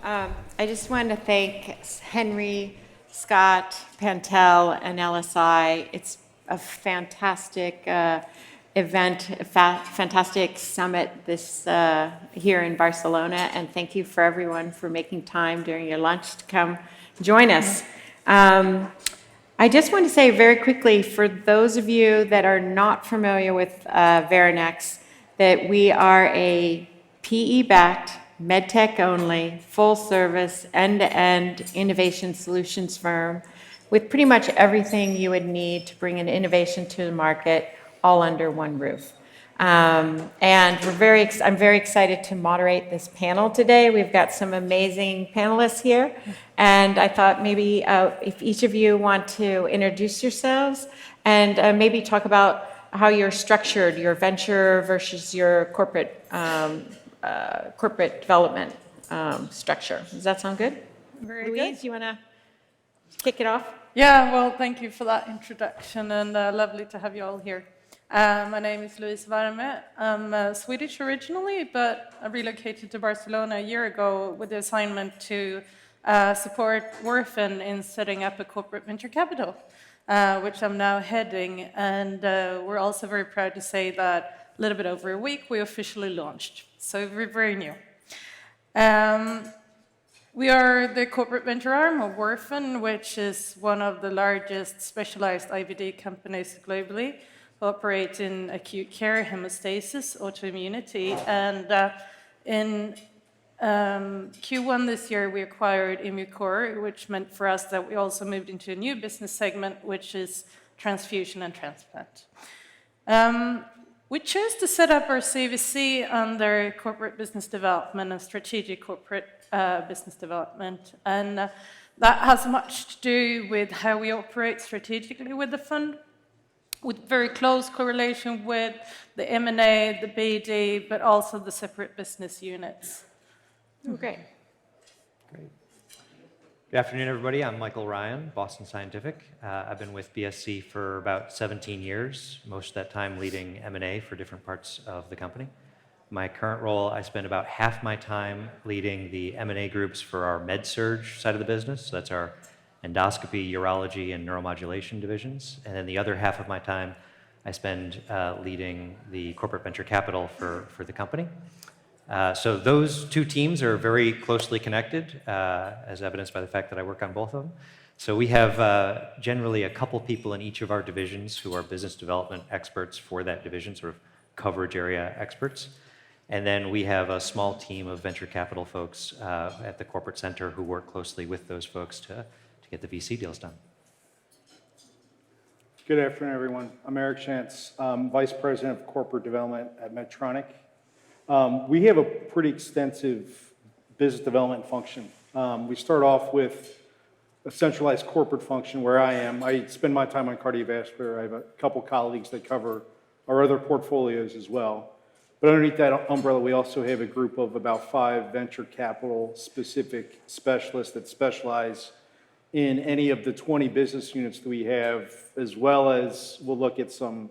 I just wanted to thank Henry, Scott, Pantel, and LSI. It's a fantastic event, a fantastic summit this here in Barcelona, and thank you for everyone for making time during your lunch to come join us. I just want to say very quickly, for those of you that are not familiar with Veranex, that we are a PE-backed, medtech only, full service, end-to-end innovation solutions firm with pretty much everything you would need to bring an innovation to the market all under one roof. And I'm very excited to moderate this panel today. We've got some amazing panelists here, and I thought maybe if each of you want to introduce yourselves and maybe talk about how you're structured, your venture versus your corporate development structure. Does that sound good? Very Louise, good. you want to kick it off? Yeah, well, thank you for that introduction, and lovely to have you all here. My name is Louise Warme. I'm Swedish originally, but I relocated to Barcelona a year ago with the assignment to support Warme in setting up a corporate venture capital, which I'm now heading. And we're also very proud to say that a little bit over a week, we officially launched. So we're very new. We are the corporate venture arm of Warme, which is one of the largest specialized IVD companies globally, operate in acute care, hemostasis, autoimmunity, and in Q1 this year we acquired Immucor, which meant for us that we also moved into a new business segment, which is transfusion and transplant. We chose to set up our CVC under corporate business development and strategic corporate business development, and that has much to do with how we operate strategically with the fund, with very close correlation with the M&A, the BD, but also the separate business units. Okay. Great. Good afternoon, everybody. I'm Michael Ryan, Boston Scientific. I've been with BSC for about 17 years, most of that time leading M&A for different parts of the company. My current role, I spend about half my time leading the M&A groups for our med-surg side of the business. So that's our endoscopy, urology, and neuromodulation divisions. And then the other half of my time, I spend leading the corporate venture capital for the company. So those two teams are very closely connected, as evidenced by the fact that I work on both of them. So we have generally a couple people in each of our divisions who are business development experts for that division, sort of coverage area experts. And then we have a small team of venture capital folks at the corporate center who work closely with those folks to get the VC deals done. Good afternoon, everyone. I'm Eric Schantz, Vice President of Corporate Development at Medtronic. We have a pretty extensive business development function. We start off with a centralized corporate function where I am. I spend my time on cardiovascular. I have a couple colleagues that cover our other portfolios as well. But underneath that umbrella, we also have a group of about 5 venture capital specific specialists that specialize in any of the 20 business units that we have, as well as we'll look at some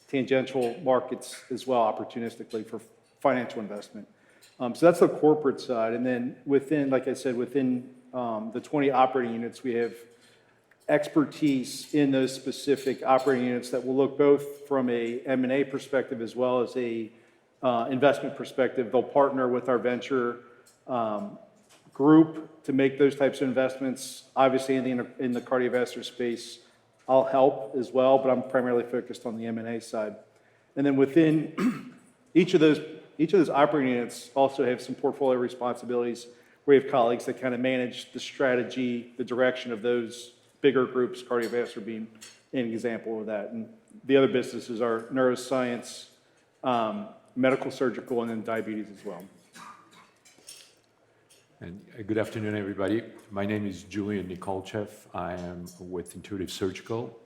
tangential markets as well, opportunistically for financial investment. So that's the corporate side. And then within, like I said, within the 20 operating units, we have expertise in those specific operating units that will look both from a M&A perspective as well as a investment perspective. They'll partner with our venture group to make those types of investments. Obviously, in the cardiovascular space, I'll help as well, but I'm primarily focused on the M&A side. And then within each of those operating units also have some portfolio responsibilities. We have colleagues that kind of manage the strategy, the direction of those bigger groups, cardiovascular being an example of that. And the other businesses are neuroscience, medical, surgical, and then diabetes as well. And good afternoon, everybody. My name is Julian Nikolchev. I am with Intuitive Surgical,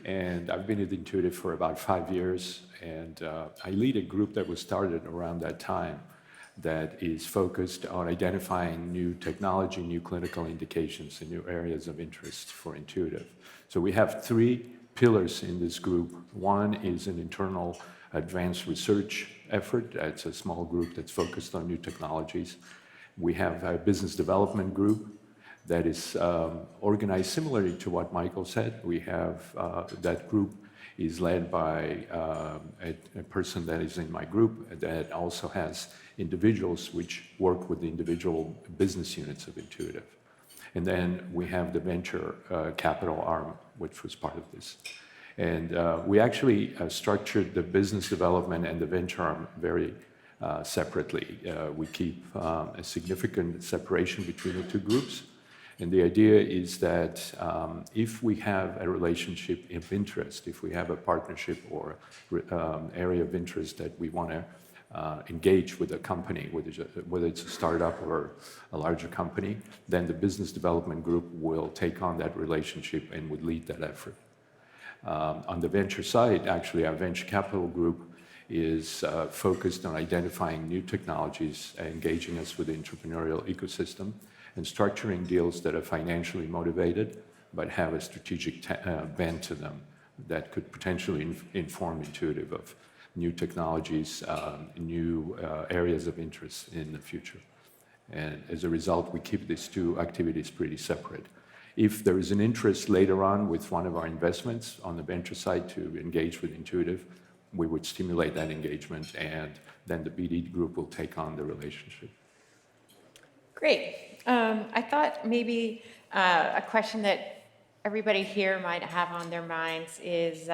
and I've been at Intuitive for about 5 years, and I lead a group that was started around that time that is focused on identifying new technology, new clinical indications, and new areas of interest for Intuitive. So we have 3 pillars in this group. One is an internal advanced research effort. It's a small group that's focused on new technologies. We have a business development group that is organized similarly to what Michael said. We have that group is led by a person that is in my group that also has individuals which work with the individual business units of Intuitive. And then we have the venture capital arm, which was part of this. And we actually structured the business development and the venture arm very separately. We keep a significant separation between the two groups. And the idea is that if we have a relationship of interest, if we have a partnership or area of interest that we want to engage with a company, whether it's a startup or a larger company, then the business development group will take on that relationship and would lead that effort. On the venture side, actually, our venture capital group is focused on identifying new technologies, engaging us with the entrepreneurial ecosystem, and structuring deals that are financially motivated but have a strategic bent to them that could potentially inform Intuitive of new technologies, new areas of interest in the future. And as a result, we keep these two activities pretty separate. If there is an interest later on with one of our investments on the venture side to engage with Intuitive, we would stimulate that engagement, and then the BD group will take on the relationship. Great. I thought maybe a question that everybody here might have on their minds is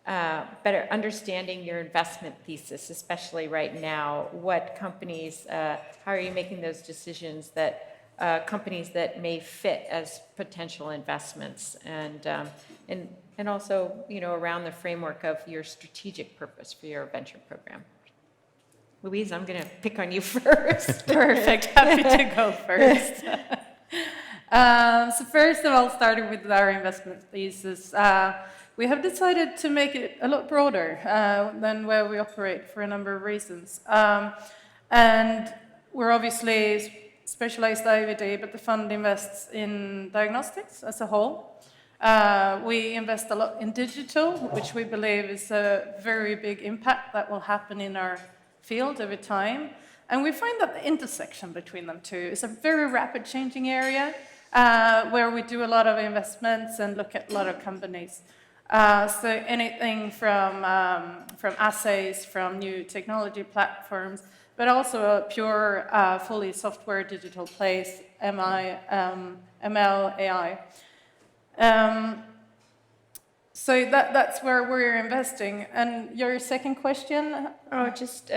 better understanding your investment thesis, especially right now. What companies, how are you making those decisions that companies that may fit as potential investments, and also, you know, around the framework of your strategic purpose for your venture program? Louise, I'm going to pick on you first. Perfect. Happy to go first. So first of all, starting with our investment thesis, we have decided to make it a lot broader than where we operate for a number of reasons. And we're obviously specialized IVD, but the fund invests in diagnostics as a whole. We invest a lot in digital, which we believe is a very big impact that will happen in our field over time. And we find that the intersection between them two is a very rapid changing area where we do a lot of investments and look at a lot of companies. So anything from assays, from new technology platforms, but also a pure, fully software digital place, ML, AI. So that's where we're investing. And your second question? Oh, just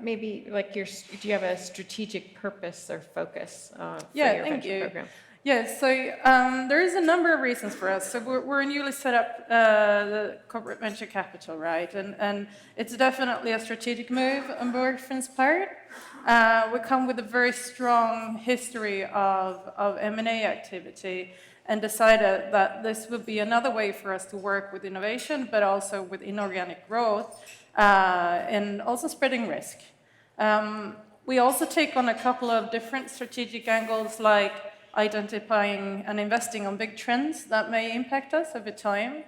maybe like do you have a strategic purpose or focus for your venture program? Yes, so there is a number of reasons for us. So we're newly set up the corporate venture capital, right? And it's definitely a strategic move on Warme's part. We come with a very strong history of M&A activity and decided that this would be another way for us to work with innovation, but also with inorganic growth, and also spreading risk. We also take on a couple of different strategic angles, like identifying and investing on big trends that may impact us over time,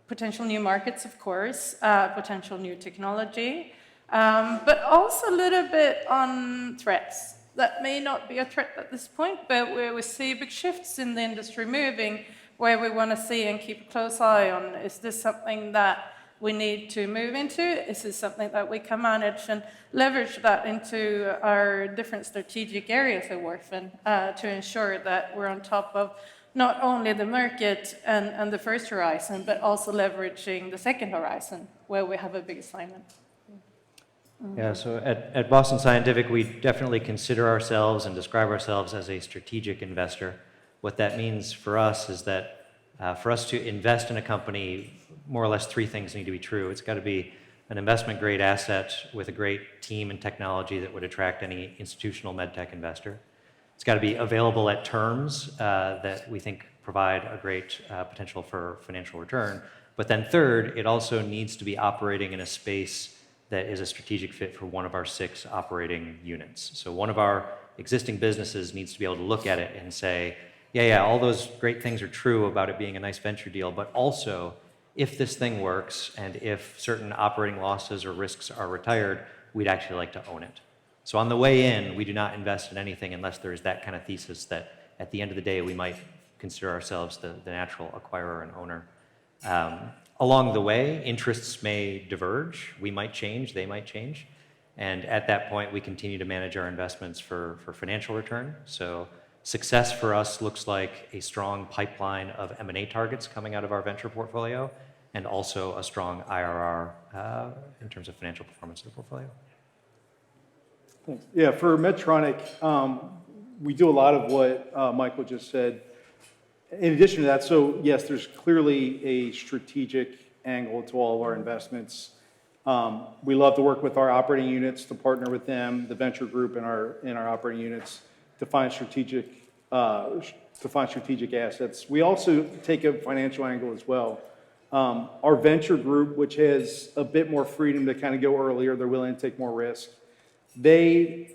potential new markets, of course, potential new technology, but also a little bit on threats. That may not be a threat at this point, but where we see big shifts in the industry moving, where we want to see and keep a close eye on, is this something that we need to move into? Is this something that we can manage and leverage that into our different strategic areas at Warme to ensure that we're on top of not only the market and the first horizon, but also leveraging the second horizon, where we have a big assignment. Yeah, so at Boston Scientific, we definitely consider ourselves and describe ourselves as a strategic investor. What that means for us is that for us to invest in a company, more or less three things need to be true. It's got to be an investment-grade asset with a great team and technology that would attract any institutional medtech investor. It's got to be available at terms that we think provide a great potential for financial return. But then third, it also needs to be operating in a space that is a strategic fit for one of our 6 operating units. So one of our existing businesses needs to be able to look at it and say, yeah, all those great things are true about it being a nice venture deal, but also if this thing works and if certain operating losses or risks are retired, we'd actually like to own it. So on the way in, we do not invest in anything unless there is that kind of thesis that at the end of the day, we might consider ourselves the natural acquirer and owner. Along the way, interests may diverge. We might change, they might change. And at that point, we continue to manage our investments for financial return. So success for us looks like a strong pipeline of M&A targets coming out of our venture portfolio, and also a strong IRR in terms of financial performance of the portfolio. Thanks. Yeah, for Medtronic, we do a lot of what Michael just said. In addition to that, so yes, there's clearly a strategic angle to all of our investments. We love to work with our operating units, to partner with them, the venture group in our operating units, to find strategic assets. We also take a financial angle as well. Our venture group, which has a bit more freedom to kind of go earlier, they're willing to take more risk. They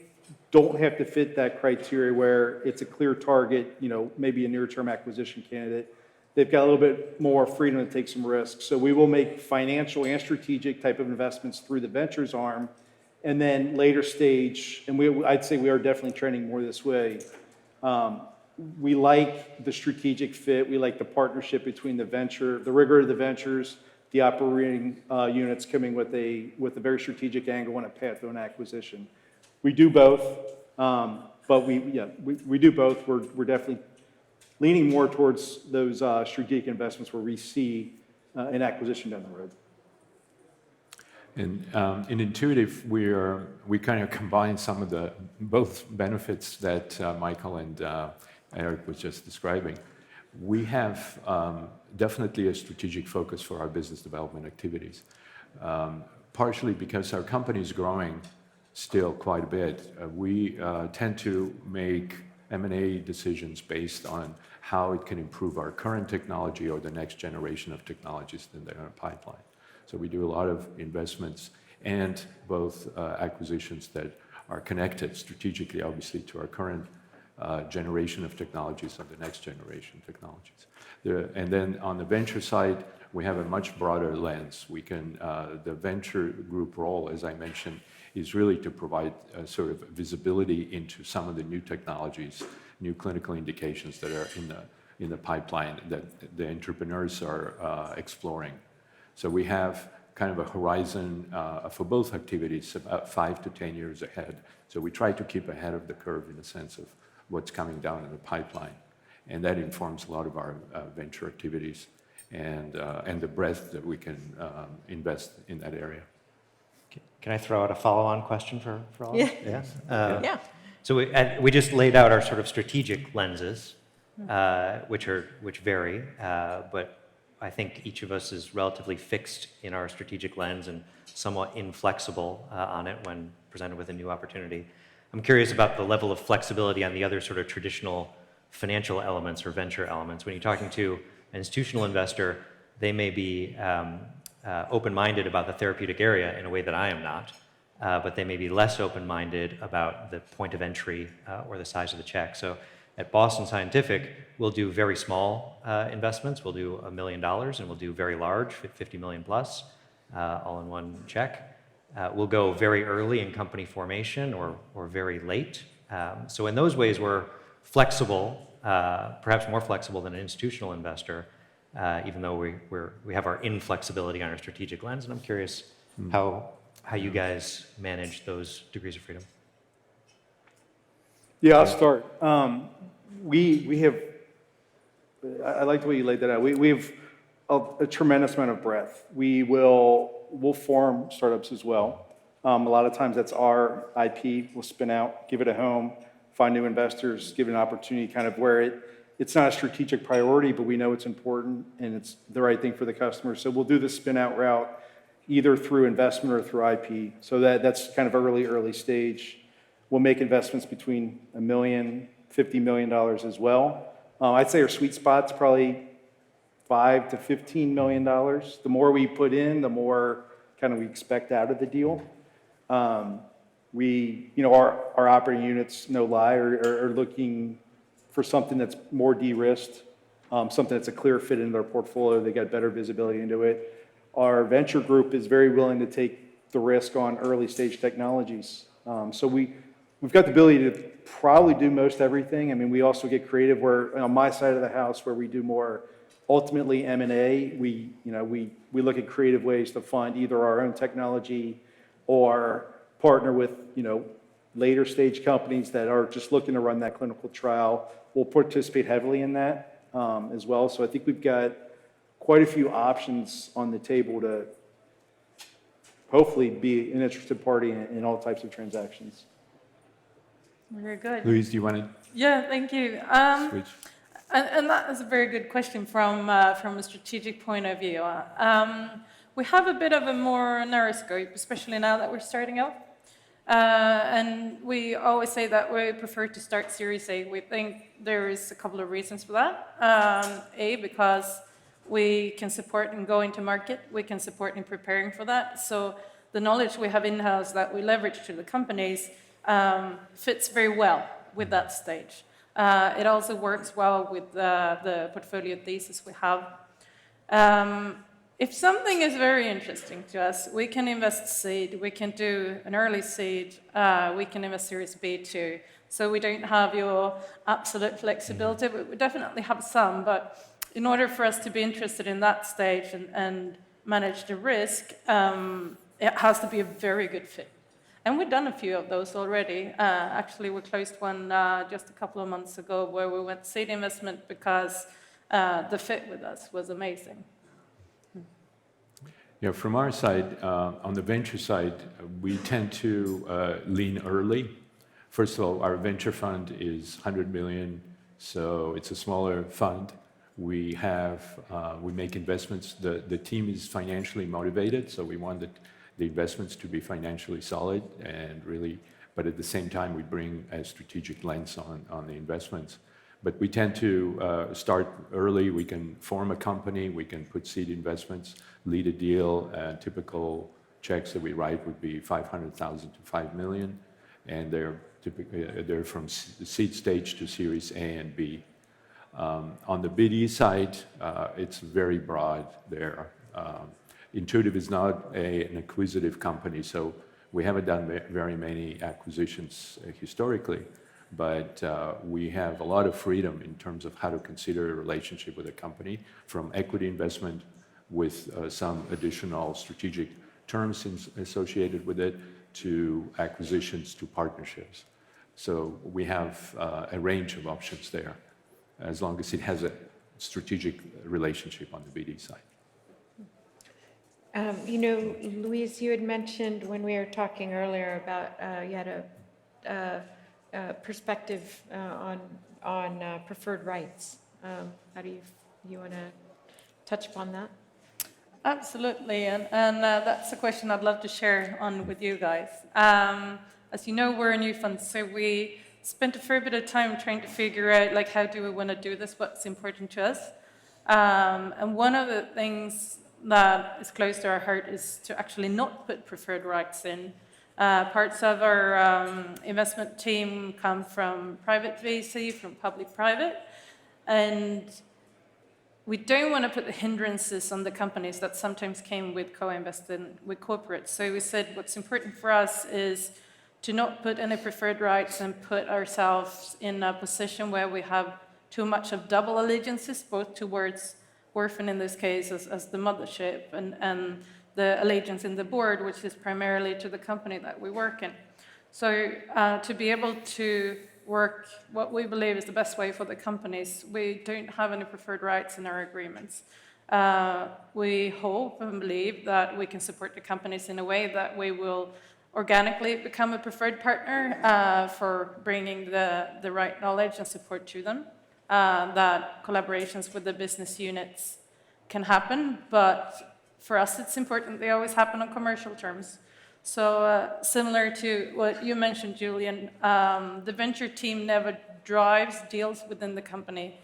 don't have to fit that criteria where it's a clear target, maybe a near-term acquisition candidate. They've got a little bit more freedom to take some risks. So we will make financial and strategic type of investments through the ventures arm, and then later stage, and I'd say we are definitely trending more this way. We like the strategic fit. We like the partnership between the rigor of the ventures, the operating units coming with a very strategic angle and a path to an acquisition. We do both, but we do both. We're definitely leaning more towards those strategic investments where we see an acquisition down the road. And in Intuitive, we kind of combine some of the both benefits that Michael and Eric was just describing. We have definitely a strategic focus for our business development activities, partially because our company is growing still quite a bit. We tend to make M&A decisions based on how it can improve our current technology or the next generation of technologies that are in our pipeline. So we do a lot of investments and both acquisitions that are connected strategically, obviously, to our current generation of technologies and the next generation technologies. And then on the venture side, we have a much broader lens. The venture group role, as I mentioned, is really to provide a sort of visibility into some of the new technologies, new clinical indications that are in the pipeline that the entrepreneurs are exploring. So we have kind of a horizon for both activities about 5 to 10 years ahead. So we try to keep ahead of the curve in the sense of what's coming down in the pipeline. And that informs a lot of our venture activities and the breadth that we can invest in that area. Can I throw out a follow-on question for all? Yeah. Yes? Yeah. So we just laid out our sort of strategic lenses, which vary, but I think each of us is relatively fixed in our strategic lens and somewhat inflexible on it when presented with a new opportunity. I'm curious about the level of flexibility on the other sort of traditional financial elements or venture elements. When you're talking to an institutional investor, they may be open-minded about the therapeutic area in a way that I am not, but they may be less open-minded about the point of entry or the size of the check. So at Boston Scientific, we'll do very small investments. We'll do $1 million, and we'll do very large, 50 million plus, all in one check. We'll go very early in company formation or very late. So in those ways, we're flexible, perhaps more flexible than an institutional investor, even though we have our inflexibility on our strategic lens. And I'm curious how you guys manage those degrees of freedom. Yeah, I'll start. We have, I like the way you laid that out. We have a tremendous amount of breadth. We'll form startups as well. A lot of times that's our IP. We'll spin out, give it a home, find new investors, give it an opportunity kind of where it's not a strategic priority, but we know it's important and it's the right thing for the customer. So we'll do the spin out route either through investment or through IP. So that's kind of early stage. We'll make investments between $1 million, $50 million as well. I'd say our sweet spot's probably $5 to $15 million. The more we put in, the more kind of we expect out of the deal. Our operating units, no lie, are looking for something that's more de-risked, something that's a clear fit in their portfolio. They got better visibility into it. Our venture group is very willing to take the risk on early stage technologies. So we've got the ability to probably do most everything. I mean, we also get creative where on my side of the house where we do more ultimately M&A, we look at creative ways to fund either our own technology or partner with, later stage companies that are just looking to run that clinical trial. We'll participate heavily in that as well. So I think we've got quite a few options on the table to hopefully be an interested party in all types of transactions. Very good. Louise, do you want to Yeah, thank you. switch? And that is a very good question from a strategic point of view. We have a bit of a more narrow scope, especially now that we're starting out. And we always say that we prefer to start Series A. We think there is a couple of reasons for that. Because we can support in going to market. We can support in preparing for that. So the knowledge we have in-house that we leverage to the companies fits very well with that stage. It also works well with the portfolio thesis we have. If something is very interesting to us, we can invest seed, we can do an early seed, we can invest Series B too. So we don't have your absolute flexibility. We definitely have some, but in order for us to be interested in that stage and manage the risk, it has to be a very good fit. And we've done a few of those already. Actually, we closed one just a couple of months ago where we went seed investment because the fit with us was amazing. Yeah, from our side, on the venture side, we tend to lean early. First of all, our venture fund is 100 million, so it's a smaller fund. We make investments. The team is financially motivated, so we want the investments to be financially solid and really, but at the same time, we bring a strategic lens on the investments. But we tend to start early. We can form a company, we can put seed investments, lead a deal. Typical checks that we write would be 500,000 to 5 million, and they're from seed stage to Series A and B. On the BD side, it's very broad there. Intuitive is not an acquisitive company, so we haven't done very many acquisitions historically, but we have a lot of freedom in terms of how to consider a relationship with a company, from equity investment with some additional strategic terms associated with it, to acquisitions, to partnerships. So we have a range of options there, as long as it has a strategic relationship on the BD side. Louise, you had mentioned when we were talking earlier about you had a perspective on preferred rights. How do you want to touch upon that? Absolutely, and that's a question I'd love to share on with you guys. As you know, we're a new fund, so we spent a fair bit of time trying to figure out, how do we want to do this, what's important to us. And one of the things that is close to our heart is to actually not put preferred rights in. Parts of our investment team come from private VC, from public-private, and we don't want to put the hindrances on the companies that sometimes came with co-investing with corporates. So we said what's important for us is to not put any preferred rights and put ourselves in a position where we have too much of double allegiances, both towards Warme in this case as the mothership, and the allegiance in the board, which is primarily to the company that we work in. So to be able to work what we believe is the best way for the companies, we don't have any preferred rights in our agreements. We hope and believe that we can support the companies in a way that we will organically become a preferred partner for bringing the right knowledge and support to them. That collaborations with the business units can happen, but for us it's important they always happen on commercial terms. So similar to what you mentioned, Julian, the venture team never drives deals within the company.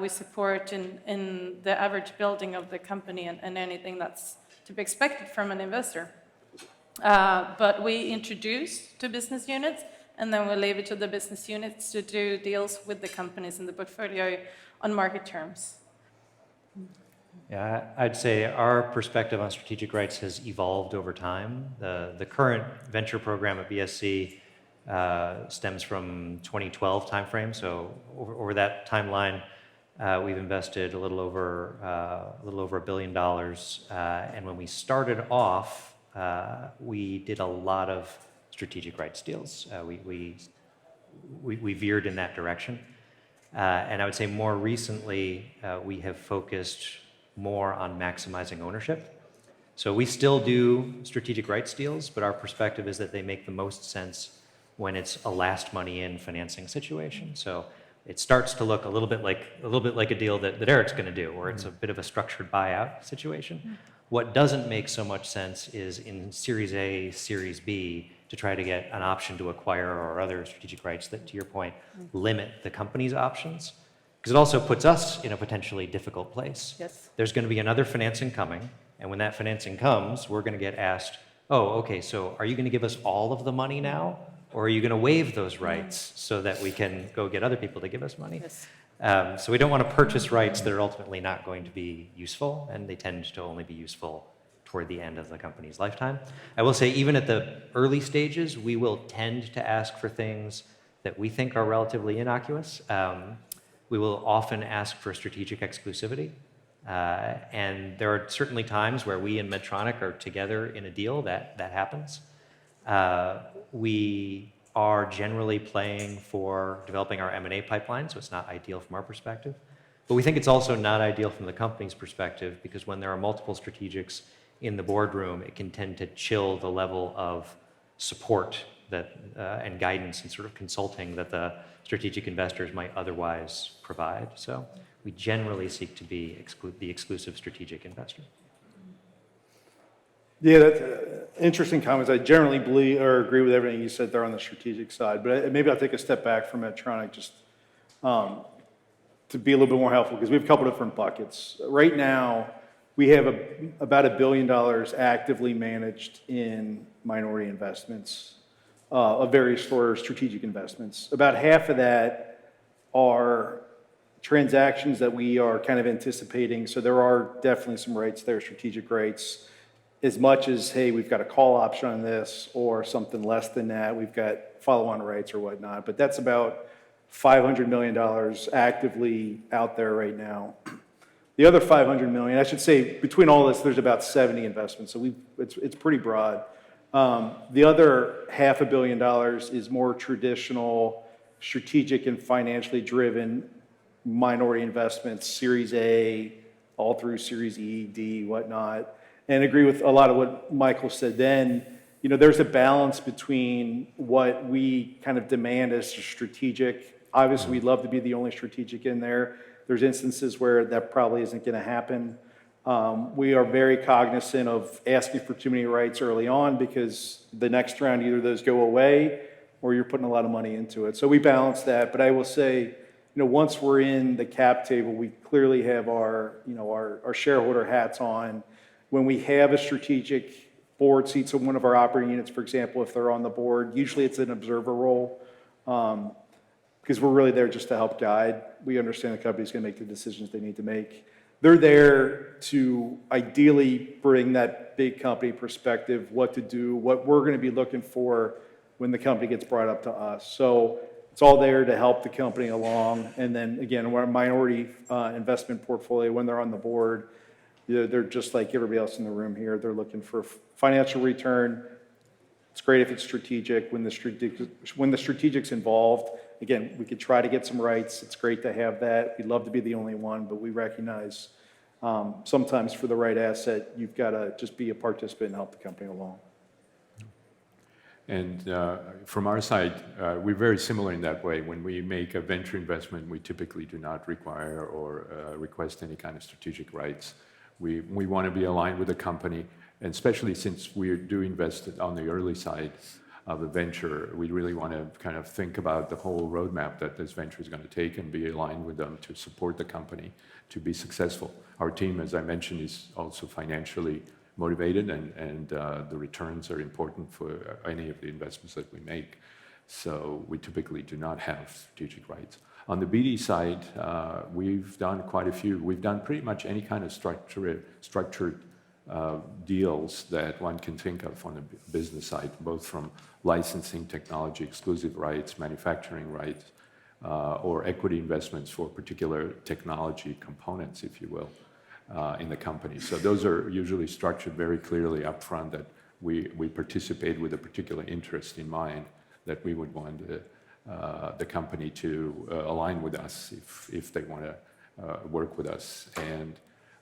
We support in the average building of the company and anything that's to be expected from an investor. But we introduce to business units, and then we leave it to the business units to do deals with the companies in the portfolio on market terms. Yeah, I'd say our perspective on strategic rights has evolved over time. The current venture program at BSC stems from 2012 timeframe. So over that timeline, we've invested a little over $1 billion. And when we started off, we did a lot of strategic rights deals. We veered in that direction. And I would say more recently, we have focused more on maximizing ownership. So we still do strategic rights deals, but our perspective is that they make the most sense when it's a last money in financing situation. So it starts to look a little bit like a deal that Eric's going to do, where it's a bit of a structured buyout situation. What doesn't make so much sense is in Series A, Series B, to try to get an option to acquire or other strategic rights that, to your point, limit the company's options. Because it also puts us in a potentially difficult place. Yes. There's going to be another financing coming, and when that financing comes, we're going to get asked, oh, okay, so are you going to give us all of the money now, or are you going to waive those rights so that we can go get other people to give us money? Yes. So we don't want to purchase rights that are ultimately not going to be useful, and they tend to only be useful toward the end of the company's lifetime. I will say, even at the early stages, we will tend to ask for things that we think are relatively innocuous. We will often ask for strategic exclusivity. And there are certainly times where we and Medtronic are together in a deal that happens. We are generally playing for developing our M&A pipeline, so it's not ideal from our perspective. But we think it's also not ideal from the company's perspective, because when there are multiple strategics in the boardroom, it can tend to chill the level of support that and guidance and sort of consulting that the strategic investors might otherwise provide. So we generally seek to be the exclusive strategic investor. Yeah, that's interesting comments. I generally believe or agree with everything you said there on the strategic side, but maybe I'll take a step back from Medtronic just to be a little bit more helpful, because we have a couple different buckets. Right now, we have about $1 billion actively managed in minority investments of various sort of strategic investments. About half of that are transactions that we are kind of anticipating. So there are definitely some rights there, strategic rights, as much as, hey, we've got a call option on this, or something less than that, we've got follow-on rights or whatnot. But that's about $500 million actively out there right now. The other $500 million, I should say, between all this, there's about 70 investments, so it's pretty broad. The other $500 million is more traditional, strategic and financially driven minority investments, Series A, all through Series E, D, whatnot. And agree with a lot of what Michael said then. You know, there's a balance between what we kind of demand as strategic. Obviously, we'd love to be the only strategic in there. There's instances where that probably isn't going to happen. We are very cognizant of asking for too many rights early on, because the next round, either those go away or you're putting a lot of money into it. So we balance that. But I will say, you know, once we're in the cap table, we clearly have our shareholder hats on. When we have a strategic board seat, so one of our operating units, for example, if they're on the board, usually it's an observer role, because we're really there just to help guide. We understand the company's going to make the decisions they need to make. They're there to ideally bring that big company perspective, what to do, what we're going to be looking for when the company gets brought up to us. So it's all there to help the company along. And then again, our minority investment portfolio, when they're on the board, they're just like everybody else in the room here. They're looking for financial return. It's great if it's strategic. When the strategic's involved, again, we could try to get some rights. It's great to have that. We'd love to be the only one, but we recognize sometimes for the right asset, you've got to just be a participant and help the company along. And from our side, we're very similar in that way. When we make a venture investment, we typically do not require or request any kind of strategic rights. We want to be aligned with the company, and especially since we do invest on the early side of a venture, we really want to kind of think about the whole roadmap that this venture is going to take and be aligned with them to support the company to be successful. Our team, as I mentioned, is also financially motivated, and the returns are important for any of the investments that we make. So we typically do not have strategic rights. On the BD side, we've done quite a few. We've done pretty much any kind of structured deals that one can think of on the business side, both from licensing, technology, exclusive rights, manufacturing rights, or equity investments for particular technology components, if you will, in the company. So those are usually structured very clearly upfront that we participate with a particular interest in mind that we would want the company to align with us if they want to work with us. And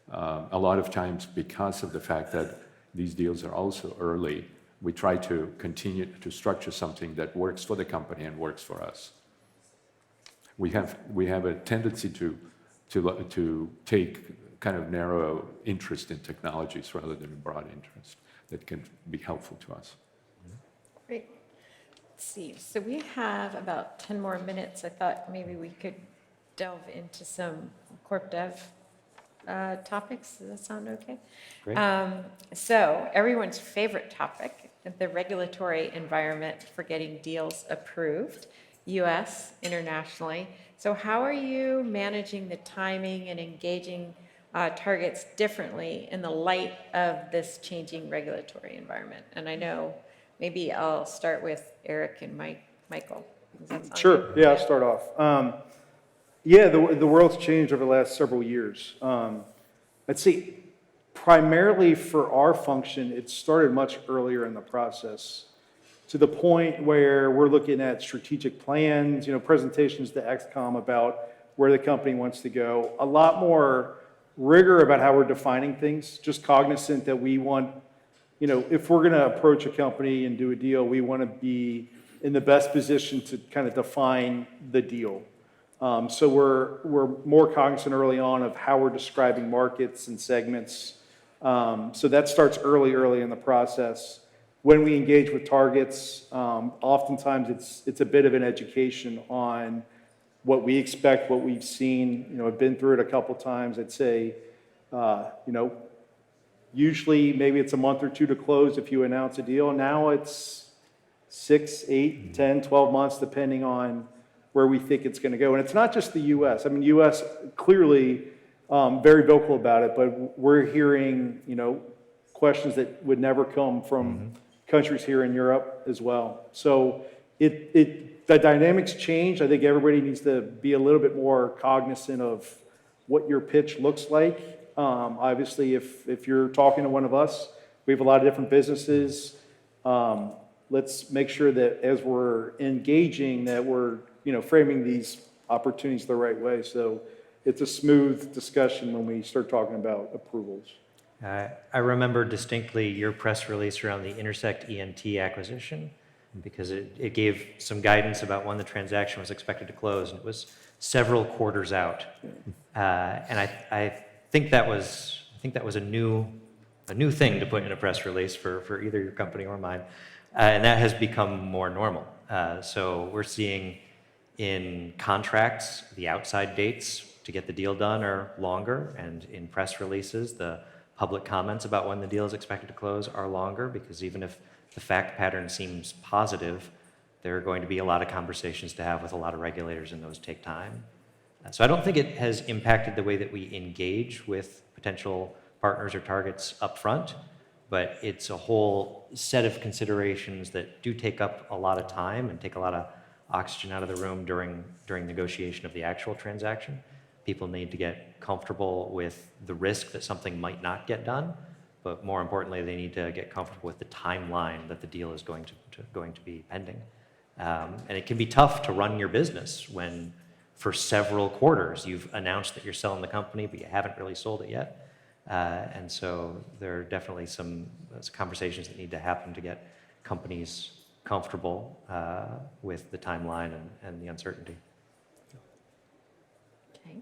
a lot of times, because of the fact that these deals are also early, we try to continue to structure something that works for the company and works for us. We have a tendency to take kind of narrow interest in technologies rather than a broad interest that can be helpful to us. Great. Let's see. So we have about 10 more minutes. I thought maybe we could delve into some corp dev topics. Does that sound okay? Great. So everyone's favorite topic, the regulatory environment for getting deals approved, U.S., internationally. So how are you managing the timing and engaging targets differently in the light of this changing regulatory environment? And I know maybe I'll start with Eric and Michael. Does that sound Sure. good? Yeah, I'll start off. Yeah, the world's changed over the last several years. I'd say primarily for our function, it started much earlier in the process, to the point where we're looking at strategic plans, presentations to XCOM about where the company wants to go. A lot more rigor about how we're defining things, just cognizant that we want, if we're going to approach a company and do a deal, we want to be in the best position to kind of define the deal. So we're more cognizant early on of how we're describing markets and segments. So that starts early in the process. When we engage with targets, oftentimes it's a bit of an education on what we expect, what we've seen. I've been through it a couple times. I'd say, usually maybe it's a month or two to close if you announce a deal. Now it's 6, 8, 10, 12 months, depending on where we think it's going to go. And it's not just the U.S. I mean, U.S. clearly very vocal about it, but we're hearing, questions that would never come from countries here in Europe as well. So the dynamics change. I think everybody needs to be a little bit more cognizant of what your pitch looks like. Obviously, if you're talking to one of us, we have a lot of different businesses. Let's make sure that as we're engaging, that we're framing these opportunities the right way. So it's a smooth discussion when we start talking about approvals. I remember distinctly your press release around the Intersect ENT acquisition, because it gave some guidance about when the transaction was expected to close, and it was several quarters out. And I think that was a new thing to put in a press release for either your company or mine, and that has become more normal. So we're seeing in contracts the outside dates to get the deal done are longer, and in press releases the public comments about when the deal is expected to close are longer, because even if the fact pattern seems positive, there are going to be a lot of conversations to have with a lot of regulators, and those take time. So I don't think it has impacted the way that we engage with potential partners or targets up front, but it's a whole set of considerations that do take up a lot of time and take a lot of oxygen out of the room during negotiation of the actual transaction. People need to get comfortable with the risk that something might not get done, but more importantly, they need to get comfortable with the timeline that the deal is going to be pending. And it can be tough to run your business when for several quarters you've announced that you're selling the company, but you haven't really sold it yet. And so there are definitely some conversations that need to happen to get companies comfortable with the timeline and the uncertainty. Okay.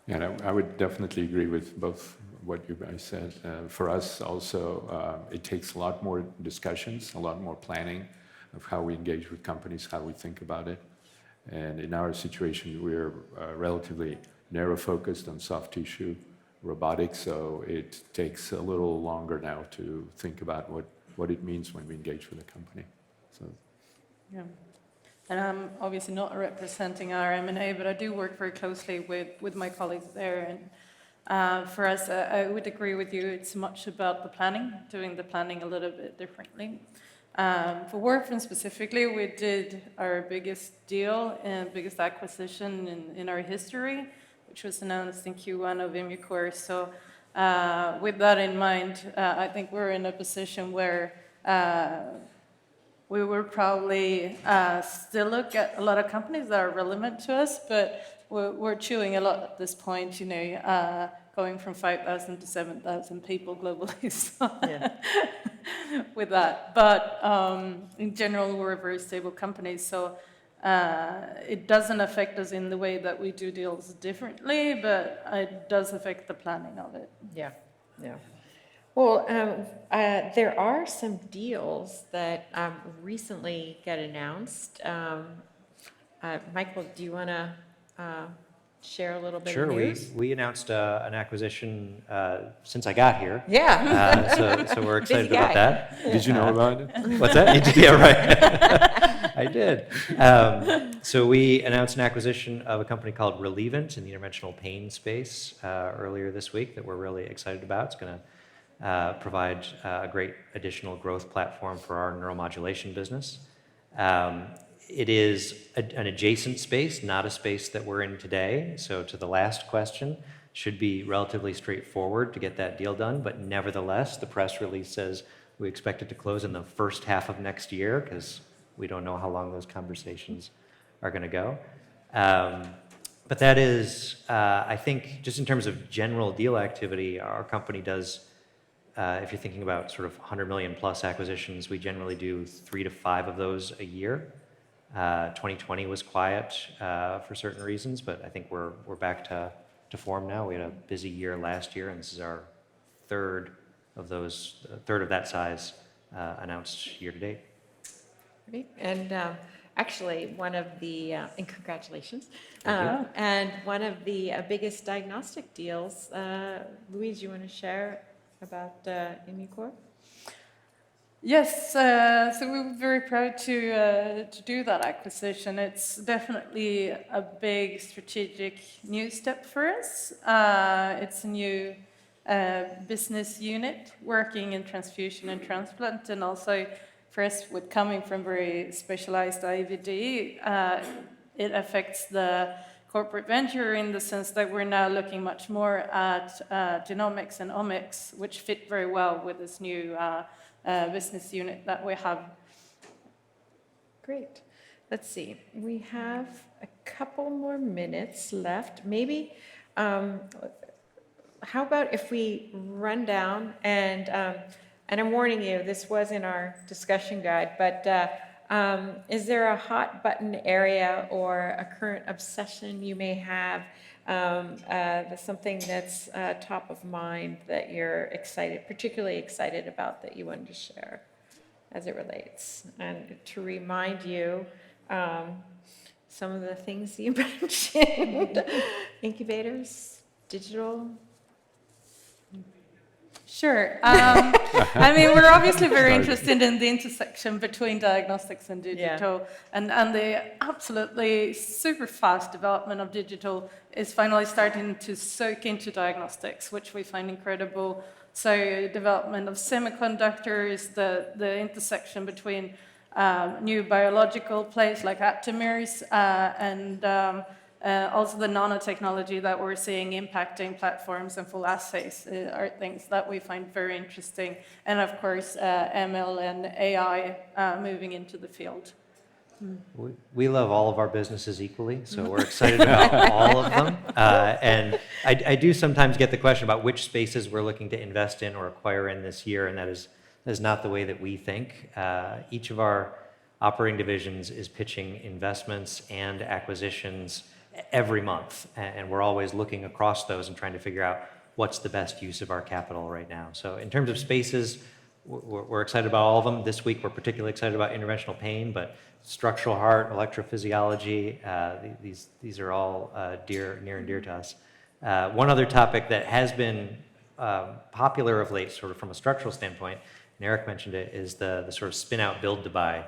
Yeah, I would definitely agree with both what you guys said. For us also, it takes a lot more discussions, a lot more planning of how we engage with companies, how we think about it. And in our situation, we're relatively narrow focused on soft tissue robotics, so it takes a little longer now to think about what it means when we engage with a company. So. Yeah. And I'm obviously not representing our M&A, but I do work very closely with my colleagues there. And for us, I would agree with you, it's much about the planning, doing the planning a little bit differently. For Warme specifically, we did our biggest deal and biggest acquisition in our history, which was announced in Q1 of Immucor. So with that in mind, I think we're in a position where we will probably still look at a lot of companies that are relevant to us, but we're chewing a lot at this point, going from 5,000 to 7,000 people globally. So with that. But in general, we're a very stable company, so it doesn't affect us in the way that we do deals differently, but it does affect the planning of it. Yeah. Well, there are some deals that recently got announced. Michael, do you want to share a little bit Sure, of news? we announced an acquisition since I got here. Yeah. So we're Busy excited guy. about that. Did you know about it? What's that? Yeah, right. I did. So we announced an acquisition of a company called Relievant in the interventional pain space earlier this week that we're really excited about. It's going to provide a great additional growth platform for our neuromodulation business. It is an adjacent space, not a space that we're in today. So to the last question, should be relatively straightforward to get that deal done. But nevertheless, the press release says we expect it to close in the first half of next year because we don't know how long those conversations are going to go. But that is, I think, just in terms of general deal activity, our company does, if you're thinking about sort of 100 million plus acquisitions, we generally do 3 to 5 of those a year. 2020 was quiet for certain reasons, but I think we're back to form now. We had a busy year last year, and this is our third of that size announced year to date. Great. And actually, one of the, and congratulations, Thank and one of the biggest diagnostic deals, Louise, you want to share about Immucor? Yes, so we were very proud to do that acquisition. It's definitely a big strategic new step for us. It's a new business unit working in transfusion and transplant, and also for us, with coming from very specialized IVD, it affects the corporate venture in the sense that we're now looking much more at genomics and omics, which fit very well with this new business unit that we have. Great. Let's see. We have a couple more minutes left. Maybe, how about if we run down and I'm warning you, this was in our discussion guide, but is there a hot button area or a current obsession you may have, something that's top of mind that you're particularly excited about that you wanted to share as it relates? And to remind you, some of the things you mentioned, incubators, digital. Sure. I mean, we're obviously very interested in the intersection between diagnostics and digital, and the absolutely super fast development of digital is finally starting to soak into diagnostics, which we find incredible. So development of semiconductors, the intersection between new biological plays like aptamers and also the nanotechnology that we're seeing impacting platforms and full assays are things that we find very interesting. And of course, ML and AI moving into the field. We love all of our businesses equally, so we're excited about all of them. And I do sometimes get the question about which spaces we're looking to invest in or acquire in this year, and that is not the way that we think. Each of our operating divisions is pitching investments and acquisitions every month, and we're always looking across those and trying to figure out what's the best use of our capital right now. So in terms of spaces, we're excited about all of them. This week we're particularly excited about interventional pain, but structural heart, electrophysiology, these are all near and dear to us. One other topic that has been popular of late, sort of from a structural standpoint, and Eric mentioned it, is the sort of spin out build to buy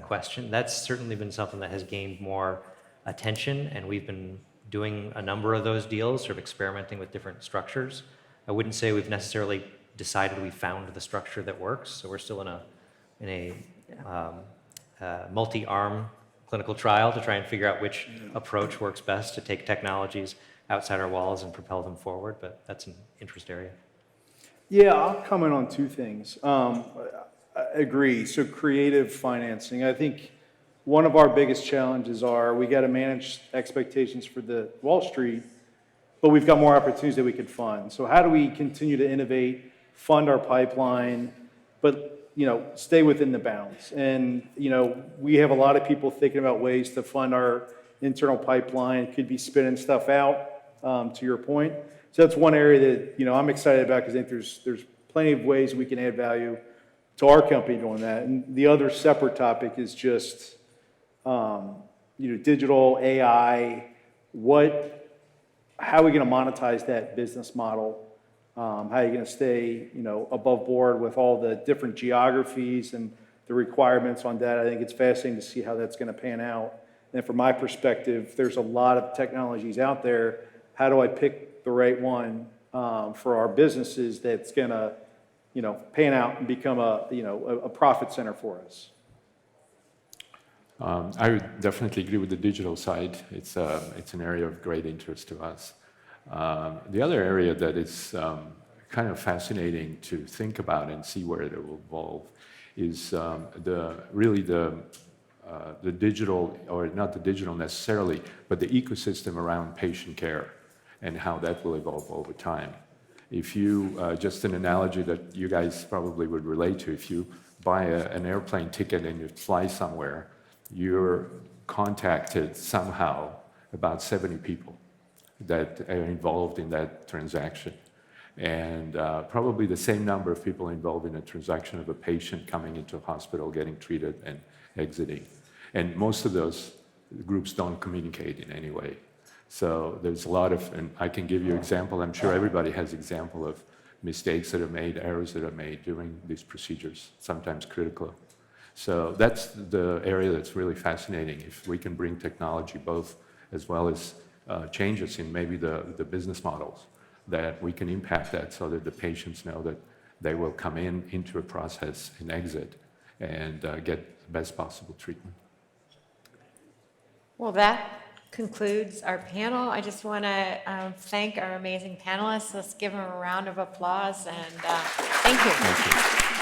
question. That's certainly been something that has gained more attention, and we've been doing a number of those deals, sort of experimenting with different structures. I wouldn't say we've necessarily decided we found the structure that works, so we're still in a multi-arm clinical trial to try and figure out which approach works best to take technologies outside our walls and propel them forward, but that's an interest area. Yeah, I'll comment on two things. I agree. So creative financing. I think one of our biggest challenges are we got to manage expectations for the Wall Street, but we've got more opportunities that we could fund. So how do we continue to innovate, fund our pipeline, but stay within the bounds? And we have a lot of people thinking about ways to fund our internal pipeline. Could be spinning stuff out, to your point. So that's one area that I'm excited about, because I think there's plenty of ways we can add value to our company doing that. And the other separate topic is just digital AI. How are we going to monetize that business model? How are you going to stay above board with all the different geographies and the requirements on that? I think it's fascinating to see how that's going to pan out. And from my perspective, there's a lot of technologies out there. How do I pick the right one for our businesses that's going to pan out and become a profit center for us? I would definitely agree with the digital side. It's an area of great interest to us. The other area that is kind of fascinating to think about and see where it will evolve is the digital, or not the digital necessarily, but the ecosystem around patient care and how that will evolve over time. If you, just an analogy that you guys probably would relate to, if you buy an airplane ticket and you fly somewhere, you're contacted somehow about 70 people that are involved in that transaction. And probably the same number of people involved in a transaction of a patient coming into a hospital, getting treated and exiting. And most of those groups don't communicate in any way. So there's a lot of, and I can give you an example, I'm sure everybody has example of mistakes that are made, errors that are made during these procedures, sometimes critical. So that's the area that's really fascinating. If we can bring technology both, as well as changes in maybe the business models, that we can impact that so that the patients know that they will come into a process and exit and get the best possible treatment. Well, that concludes our panel. I just want to thank our amazing panelists. Let's give them a round of applause, and thank you. Thank you.